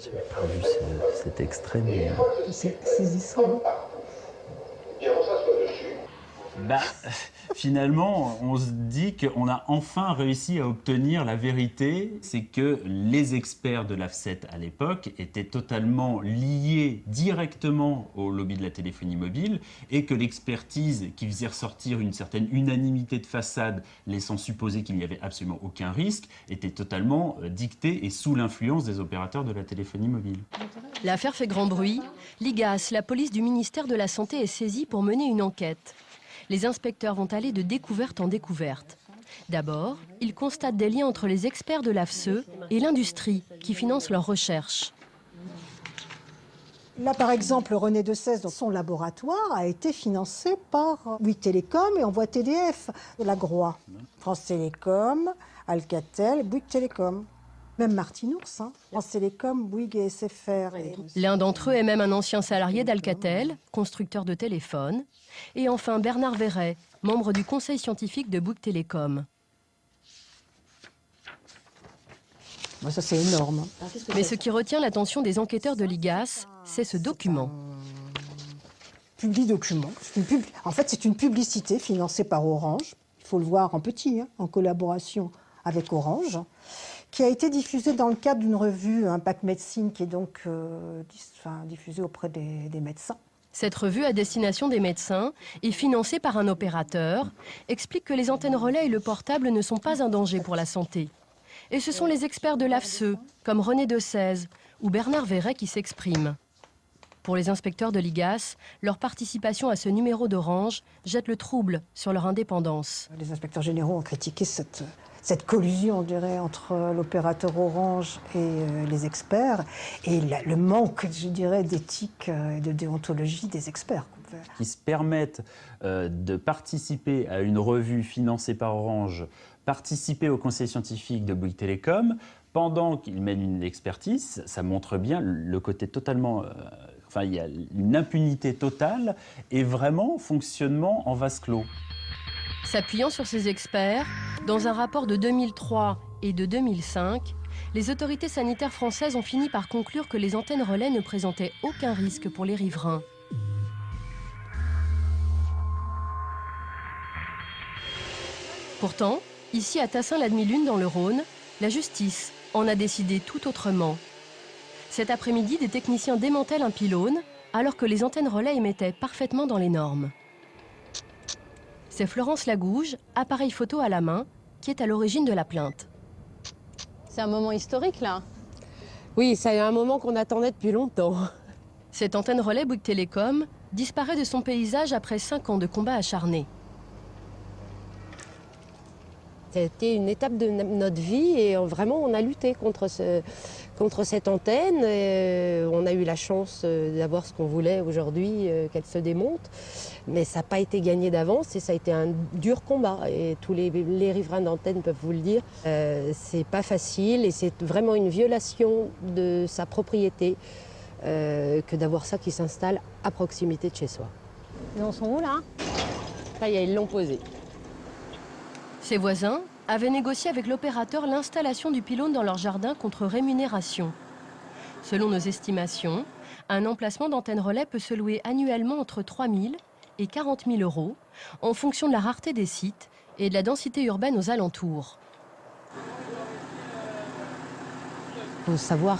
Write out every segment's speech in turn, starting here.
J'avais pas vu cet extrait, mais... C'est saisissant. Bah, finalement, on se dit qu'on a enfin réussi à obtenir la vérité. C'est que les experts de l'AFCET à l'époque étaient totalement liés directement au lobby de la téléphonie mobile et que l'expertise qui faisait ressortir une certaine unanimité de façade, laissant supposer qu'il n'y avait absolument aucun risque, était totalement dictée et sous l'influence des opérateurs de la téléphonie mobile. L'affaire fait grand bruit. L'IGAS, la police du ministère de la Santé, est saisie pour mener une enquête. Les inspecteurs vont aller de découverte en découverte. D'abord, ils constatent des liens entre les experts de l'AFCE et l'industrie qui finance leurs recherches. Là, par exemple, René Decèze, son laboratoire a été financé par Bouygues Télécom et Envoi TDF, Lagroix, France Télécom, Alcatel, Bouygues Télécom. Même Martinours, France Télécom, Bouygues et SFR. L'un d'entre eux est même un ancien salarié d'Alcatel, constructeur de téléphones. Et enfin Bernard Verret, membre du conseil scientifique de Bouygues Télécom. Bon, ça, c'est énorme. Mais ce qui retient l'attention des enquêteurs de l'IGAS, c'est ce document. Publi-document. En fait, c'est une publicité financée par Orange. Il faut le voir en petit, en collaboration avec Orange, qui a été diffusée dans le cadre d'une revue Impact Médecine, qui est donc diffusée auprès des médecins. Cette revue à destination des médecins est financée par un opérateur, explique que les antennes relais et le portable ne sont pas un danger pour la santé. Et ce sont les experts de l'AFCE, comme René Decèze ou Bernard Verret, qui s'expriment. Pour les inspecteurs de l'IGAS, leur participation à ce numéro d'Orange jette le trouble sur leur indépendance. Les inspecteurs généraux ont critiqué cette collusion, on dirait, entre l'opérateur Orange et les experts, et le manque, je dirais, d'éthique et de déontologie des experts. Qui se permettent de participer à une revue financée par Orange, participer au conseil scientifique de Bouygues Télécom, pendant qu'ils mènent une expertise, ça montre bien le côté totalement... il y a une impunité totale et vraiment fonctionnement en vase clos. S'appuyant sur ces experts, dans un rapport de 2003 et de 2005, les autorités sanitaires françaises ont fini par conclure que les antennes relais ne présentaient aucun risque pour les riverains. Pourtant, ici à Tassin-la-Demi-Lune dans le Rhône, la justice en a décidé tout autrement. Cet après-midi, des techniciens démantèlent un pylône alors que les antennes relais émettaient parfaitement dans les normes. C'est Florence Lagouge, appareil photo à la main, qui est à l'origine de la plainte. C'est un moment historique, là. Oui, c'est un moment qu'on attendait depuis longtemps. Cette antenne relais Bouygues Télécom disparaît de son paysage après 5 ans de combats acharnés. C'était une étape de notre vie et vraiment on a lutté contre cette antenne. On a eu la chance d'avoir ce qu'on voulait aujourd'hui, qu'elle se démonte. Mais ça n'a pas été gagné d'avance et ça a été un dur combat. Et tous les riverains d'antenne peuvent vous le dire. C'est pas facile et c'est vraiment une violation de sa propriété que d'avoir ça qui s'installe à proximité de chez soi. Ils en sont où, là? Ça y est, ils l'ont posé. Ses voisins avaient négocié avec l'opérateur l'installation du pylône dans leur jardin contre rémunération. Selon nos estimations, un emplacement d'antenne relais peut se louer annuellement entre 3 000 et 40 000 euros en fonction de la rareté des sites et de la densité urbaine aux alentours. Il faut savoir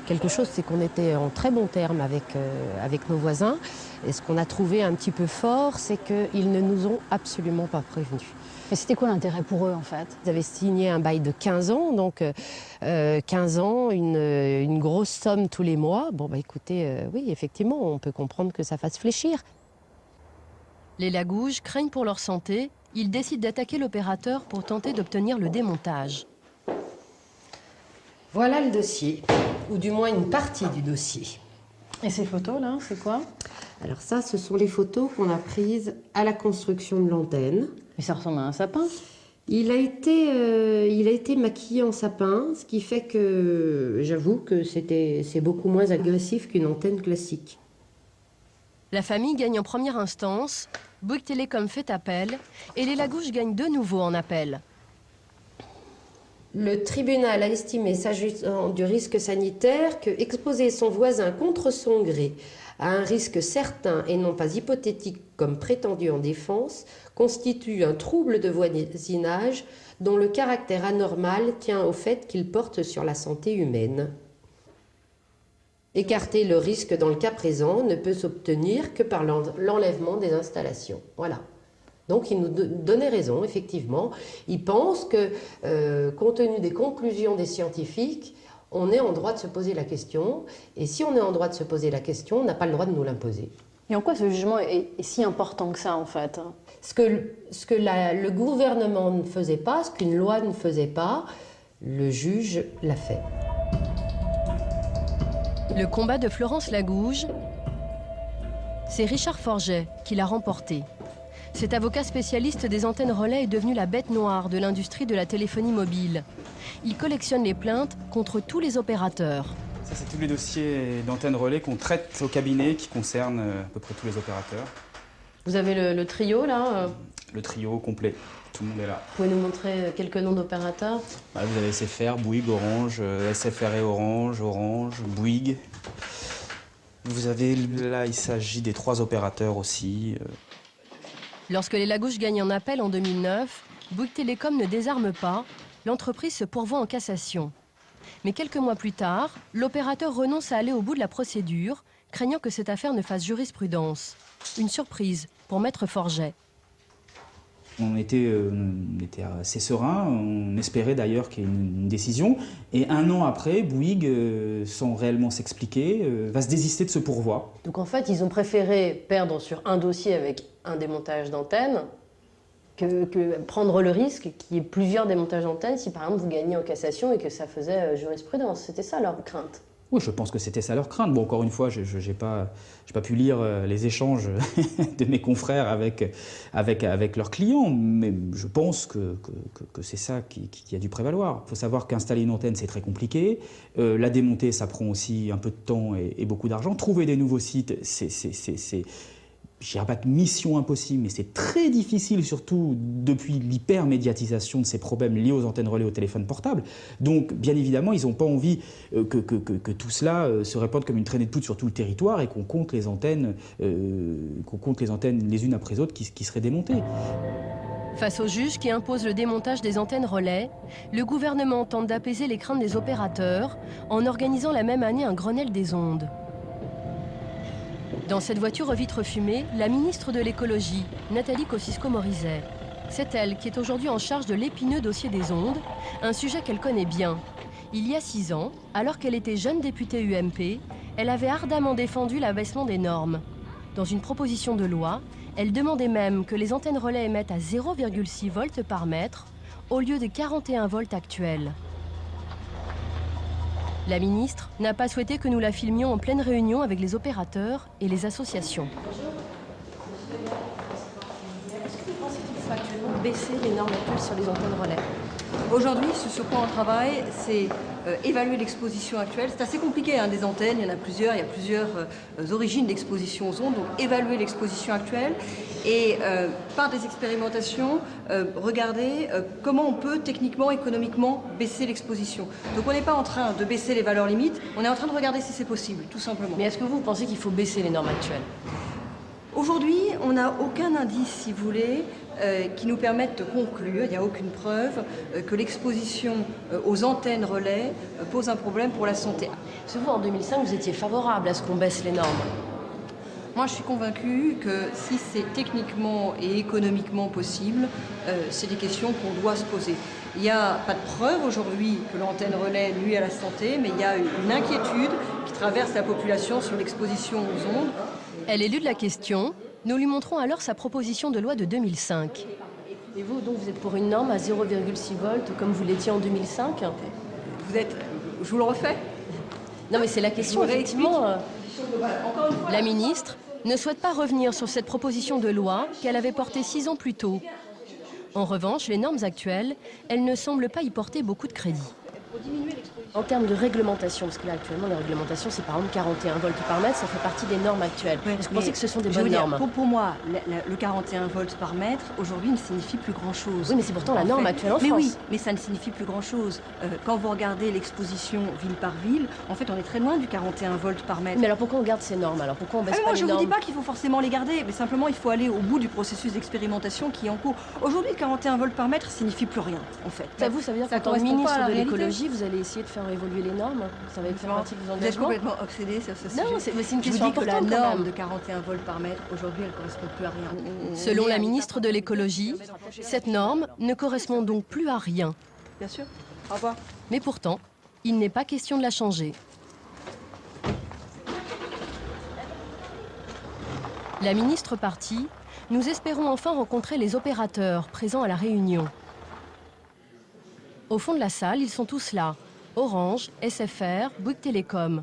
quelque chose, c'est qu'on était en très bon terme avec nos voisins. Et ce qu'on a trouvé un petit peu fort, c'est qu'ils ne nous ont absolument pas prévenus. Mais c'était quoi l'intérêt pour eux, en fait? Ils avaient signé un bail de 15 ans, donc 15 ans, une grosse somme tous les mois. Bon, bah écoutez, oui, effectivement, on peut comprendre que ça fasse fléchir. Les Lagouges craignent pour leur santé. Ils décident d'attaquer l'opérateur pour tenter d'obtenir le démontage. Voilà le dossier, ou du moins une partie du dossier. Et ces photos, là, c'est quoi? Alors ça, ce sont les photos qu'on a prises à la construction de l'antenne. Mais ça ressemble à un sapin. Il a été maquillé en sapin, ce qui fait que j'avoue que c'est beaucoup moins agressif qu'une antenne classique. La famille gagne en première instance, Bouygues Télécom fait appel et les Lagouges gagnent de nouveau en appel. Le tribunal a estimé, s'agissant du risque sanitaire, que exposer son voisin contre son gré à un risque certain et non pas hypothétique comme prétendu en défense constitue un trouble de voisinage dont le caractère anormal tient au fait qu'il porte sur la santé humaine. Écarter le risque dans le cas présent ne peut s'obtenir que par l'enlèvement des installations. Voilà. Donc il nous donnait raison, effectivement. Il pense que, compte tenu des conclusions des scientifiques, on est en droit de se poser la question. Et si on est en droit de se poser la question, on n'a pas le droit de nous l'imposer. Et en quoi ce jugement est si important que ça, en fait? Ce que le gouvernement ne faisait pas, ce qu'une loi ne faisait pas, le juge l'a fait. Le combat de Florence Lagouge, c'est Richard Forget qui l'a remporté. Cet avocat spécialiste des antennes relais est devenu la bête noire de l'industrie de la téléphonie mobile. Il collectionne les plaintes contre tous les opérateurs. Ça, c'est tous les dossiers d'antennes relais qu'on traite au cabinet qui concernent à peu près tous les opérateurs. Vous avez le trio, là. Le trio complet, tout le monde est là. Vous pouvez nous montrer quelques noms d'opérateurs? Vous avez SFR, Bouygues, Orange, SFR et Orange, Bouygues. Vous avez là, il s'agit des 3 opérateurs aussi. Lorsque les Lagouge gagnent en appel en 2009, Bouygues Télécom ne désarme pas, l'entreprise se pourvoit en cassation. Mais quelques mois plus tard, l'opérateur renonce à aller au bout de la procédure, craignant que cette affaire ne fasse jurisprudence. Une surprise pour Maître Forget. On était assez serein, on espérait d'ailleurs qu'il y ait une décision. Et 1 an après, Bouygues, sans réellement s'expliquer, va se désister de ce pourvoi. Donc en fait, ils ont préféré perdre sur un dossier avec un démontage d'antenne que prendre le risque qu'il y ait plusieurs démontages d'antennes si par exemple vous gagnez en cassation et que ça faisait jurisprudence. C'était ça leur crainte. Oui, je pense que c'était ça leur crainte. Bon, encore une fois, je n'ai pas pu lire les échanges de mes confrères avec leurs clients, mais je pense que c'est ça qui a dû prévaloir. Il faut savoir qu'installer une antenne, c'est très compliqué. La démonter, ça prend aussi un peu de temps et beaucoup d'argent. Trouver des nouveaux sites, je dirais pas de mission impossible, mais c'est très difficile, surtout depuis l'hyper-médiatisation de ces problèmes liés aux antennes relais au téléphone portable. Donc, bien évidemment, ils n'ont pas envie que tout cela se répande comme une traînée de poudre sur tout le territoire et qu'on compte les antennes les unes après les autres qui seraient démontées. Face au juge qui impose le démontage des antennes relais, le gouvernement tente d'apaiser les craintes des opérateurs en organisant la même année un Grenelle des ondes. Dans cette voiture aux vitres fumées, la ministre de l'écologie, Nathalie Kosciusko-Morizet. C'est elle qui est aujourd'hui en charge de l'épineux dossier des ondes, un sujet qu'elle connaît bien. Il y a 6 ans, alors qu'elle était jeune députée UMP, elle avait ardemment défendu l'abaissement des normes. Dans une proposition de loi, elle demandait même que les antennes relais émettent à 0,6 volts par mètre, au lieu des 41 volts actuels. La ministre n'a pas souhaité que nous la filmions en pleine réunion avec les opérateurs et les associations. Est-ce que vous pensez qu'il faut actuellement baisser les normes actuelles sur les antennes relais? Aujourd'hui, ce sur quoi on travaille, c'est évaluer l'exposition actuelle. C'est assez compliqué, hein, des antennes, il y en a plusieurs, il y a plusieurs origines d'exposition aux ondes, donc évaluer l'exposition actuelle et par des expérimentations, regarder comment on peut techniquement, économiquement baisser l'exposition. Donc on n'est pas en train de baisser les valeurs limites, on est en train de regarder si c'est possible, tout simplement. Mais est-ce que vous pensez qu'il faut baisser les normes actuelles? Aujourd'hui, on n'a aucun indice, si vous voulez, qui nous permette de conclure, il n'y a aucune preuve, que l'exposition aux antennes relais pose un problème pour la santé. Parce que vous, en 2005, vous étiez favorable à ce qu'on baisse les normes. Moi, je suis convaincue que si c'est techniquement et économiquement possible, c'est des questions qu'on doit se poser. Il n'y a pas de preuve aujourd'hui que l'antenne relais nuit à la santé, mais il y a une inquiétude qui traverse la population sur l'exposition aux ondes. Elle élude la question. Nous lui montrons alors sa proposition de loi de 2005. Et vous, donc, vous êtes pour une norme à 0,6 volts, comme vous l'étiez en 2005? Je vous le refais? Non, mais c'est la question, effectivement. La ministre ne souhaite pas revenir sur cette proposition de loi qu'elle avait portée 6 ans plus tôt. En revanche, les normes actuelles, elles ne semblent pas y porter beaucoup de crédit. Pour diminuer l'exposition En termes de réglementation, parce que là actuellement les réglementations c'est par exemple 41 volts par mètre, ça fait partie des normes actuelles. Est-ce que vous pensez que ce sont des bonnes normes? Pour moi, le 41 volts par mètre aujourd'hui ne signifie plus grand-chose. Oui, mais c'est pourtant la norme actuelle en France. Mais oui, mais ça ne signifie plus grand-chose. Quand vous regardez l'exposition ville par ville, en fait on est très loin du 41 volts par mètre. Mais alors pourquoi on garde ces normes? Alors pourquoi on baisse pas moi, les je ne normes? vous dis pas qu'il faut forcément les garder, mais simplement il faut aller au bout du processus d'expérimentation qui est en cours. Aujourd'hui, le 41 volts par mètre signifie plus rien en fait. Ça veut dire qu'en tant que ministre de l'écologie, vous allez essayer de faire évoluer les normes? Ça va faire partie de vos engagements? Vous êtes complètement obsédé sur ce sujet. Non, c'est une question je vous dis que la importante, norme de 41 volts par mètre, aujourd'hui, elle ne correspond plus à rien. Selon la ministre de l'écologie, cette norme ne correspond donc plus à rien. Bien sûr. Au revoir. Mais pourtant, il n'est pas question de la changer. La ministre partie, nous espérons enfin rencontrer les opérateurs présents à la réunion. Au fond de la salle, ils sont tous là. Orange, SFR, Bouygues Télécom.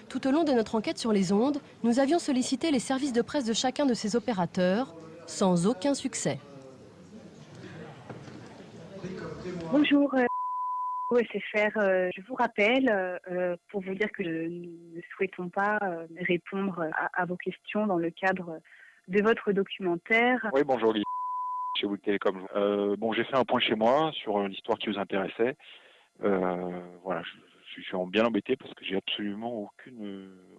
Tout au long de notre enquête sur les ondes, nous avions sollicité les services de presse de chacun de ces opérateurs, sans aucun succès. Bonjour, SFR. Je vous rappelle pour vous dire que nous ne souhaitons pas répondre à vos questions dans le cadre de votre documentaire. Oui, bonjour Guy, chez Bouygues Télécom. J'ai fait un point chez moi sur l'histoire qui vous intéressait. Voilà, je suis bien embêté parce que j'ai absolument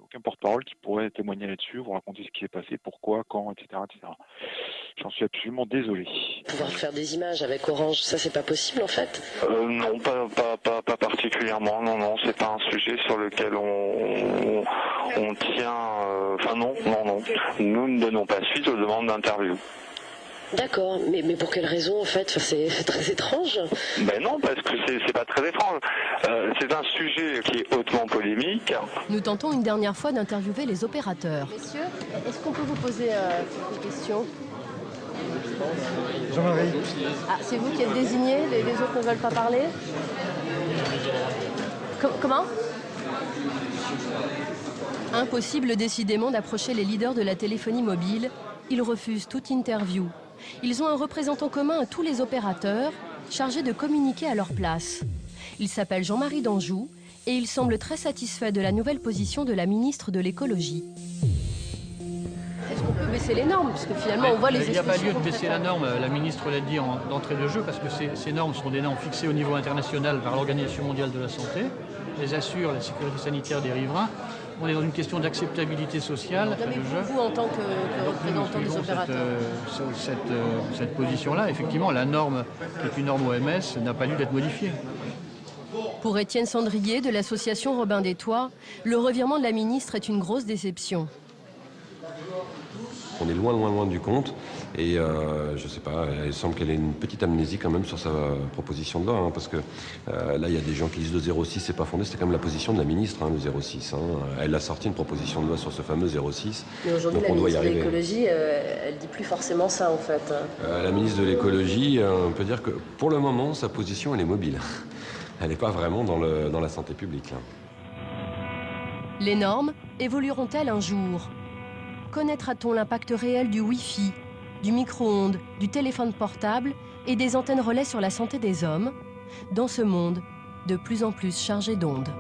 aucun porte-parole qui pourrait témoigner là-dessus, vous raconter ce qui s'est passé, pourquoi, quand, etc. etc. J'en suis absolument désolé. Pouvoir faire des images avec Orange, ça c'est pas possible en fait? Non, pas particulièrement. Non, c'est pas un sujet sur lequel on tient. Enfin non. Nous ne donnons pas suite aux demandes d'interview. D'accord, mais pour quelle raison en fait? C'est très étrange. Ben non, parce que c'est pas très étrange. C'est un sujet qui est hautement polémique. Nous tentons une dernière fois d'interviewer les opérateurs. Messieurs, est-ce qu'on peut vous poser quelques questions? Jean-Marie. Ah, c'est vous qui êtes désigné, les autres ne veulent pas parler? Comment? Impossible décidément d'approcher les leaders de la téléphonie mobile. Ils refusent toute interview. Ils ont un représentant commun à tous les opérateurs, chargé de communiquer à leur place. Il s'appelle Jean-Marie d'Anjou et il semble très satisfait de la nouvelle position de la ministre de l'écologie. Est-ce qu'on peut baisser les normes? Parce que finalement, on voit les Il n'y a pas lieu de baisser la norme, la ministre l'a dit d'entrée de jeu, parce que ces normes sont des normes fixées au niveau international par l'Organisation mondiale de la santé. Elles assurent la sécurité sanitaire des riverains. On est dans une question d'acceptabilité sociale. Mais vous, en tant que représentant des opérateurs, cette position-là, effectivement, la norme, qui est une norme OMS, n'a pas lieu d'être modifiée. Pour Étienne Sandrier de l'association Robin des Toits, le revirement de la ministre est une grosse déception. On est loin du compte et je sais pas, il semble qu'elle ait une petite amnésie quand même sur sa proposition de loi, parce que là il y a des gens qui disent le 06 c'est pas fondé, c'était quand même la position de la ministre, le 06. Elle a sorti une proposition de loi sur ce fameux 06. Mais aujourd'hui la ministre de l'écologie, elle dit plus forcément ça en fait. La ministre de l'écologie, on peut dire que pour le moment sa position elle est mobile. Elle n'est pas vraiment dans la santé publique. Les normes évolueront-elles un jour? Connaîtra-t-on l'impact réel du Wi-Fi, du micro-ondes, du téléphone portable et des antennes relais sur la santé des hommes, dans ce monde de plus en plus chargé d'ondes?